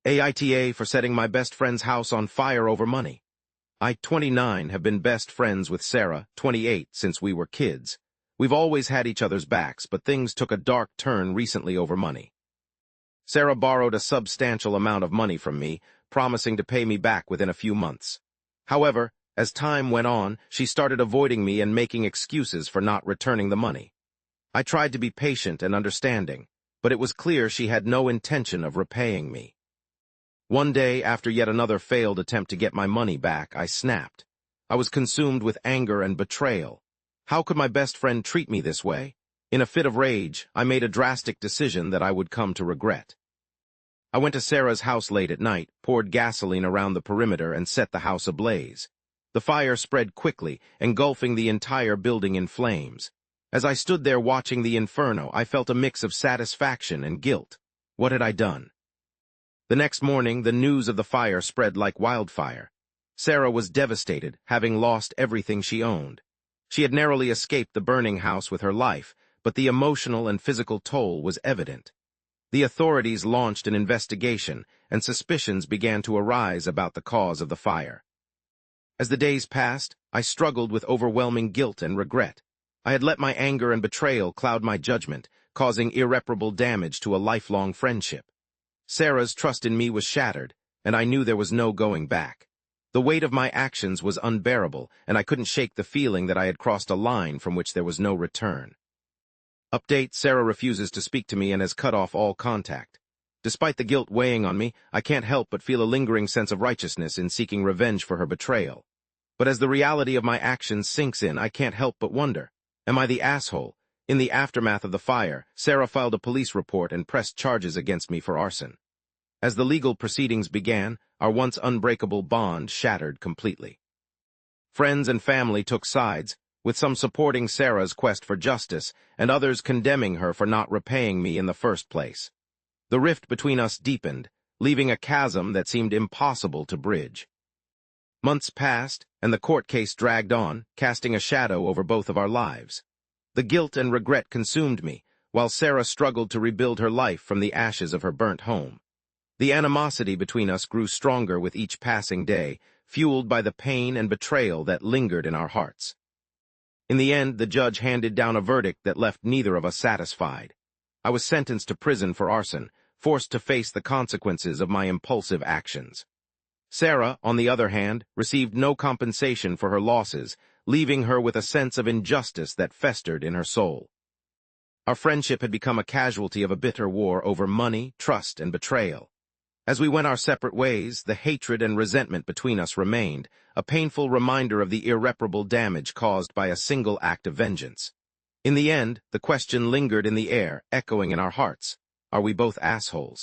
AITA for setting my best friend's house on fire over money. I, 29, have been best friends with Sarah, 28, since we were kids. We've always had each other's backs, but things took a dark turn recently over money. Sarah borrowed a substantial amount of money from me, promising to pay me back within a few months. However, as time went on, she started avoiding me and making excuses for not returning the money. I tried to be patient and understanding, but it was clear she had no intention of repaying me. One day, after yet another failed attempt to get my money back, I snapped. I was consumed with anger and betrayal. How could my best friend treat me this way? In a fit of rage, I made a drastic decision that I would come to regret. I went to Sarah's house late at night, poured gasoline around the perimeter, and set the house ablaze. The fire spread quickly, engulfing the entire building in flames. As I stood there watching the inferno, I felt a mix of satisfaction and guilt. What had I done? The next morning, the news of the fire spread like wildfire. Sarah was devastated, having lost everything she owned. She had narrowly escaped the burning house with her life, but the emotional and physical toll was evident. The authorities launched an investigation, and suspicions began to arise about the cause of the fire. As the days passed, I struggled with overwhelming guilt and regret. I had let my anger and betrayal cloud my judgment, causing irreparable damage to a lifelong friendship. Sarah's trust in me was shattered, and I knew there was no going back. The weight of my actions was unbearable, and I couldn't shake the feeling that I had crossed a line from which there was no return. Update: Sarah refuses to speak to me and has cut off all contact. Despite the guilt weighing on me, I can't help but feel a lingering sense of righteousness in seeking revenge for her betrayal. But as the reality of my actions sinks in, I can't help but wonder, am I the asshole? In the aftermath of the fire, Sarah filed a police report and pressed charges against me for arson. As the legal proceedings began, our once unbreakable bond shattered completely. Friends and family took sides, with some supporting Sarah's quest for justice and others condemning her for not repaying me in the first place. The rift between us deepened, leaving a chasm that seemed impossible to bridge. Months passed, and the court case dragged on, casting a shadow over both of our lives. The guilt and regret consumed me, while Sarah struggled to rebuild her life from the ashes of her burnt home. The animosity between us grew stronger with each passing day, fueled by the pain and betrayal that lingered in our hearts. In the end, the judge handed down a verdict that left neither of us satisfied. I was sentenced to prison for arson, forced to face the consequences of my impulsive actions. Sarah, on the other hand, received no compensation for her losses, leaving her with a sense of injustice that festered in her soul. Our friendship had become a casualty of a bitter war over money, trust, and betrayal. As we went our separate ways, the hatred and resentment between us remained, a painful reminder of the irreparable damage caused by a single act of vengeance. In the end, the question lingered in the air, echoing in our hearts: are we both assholes?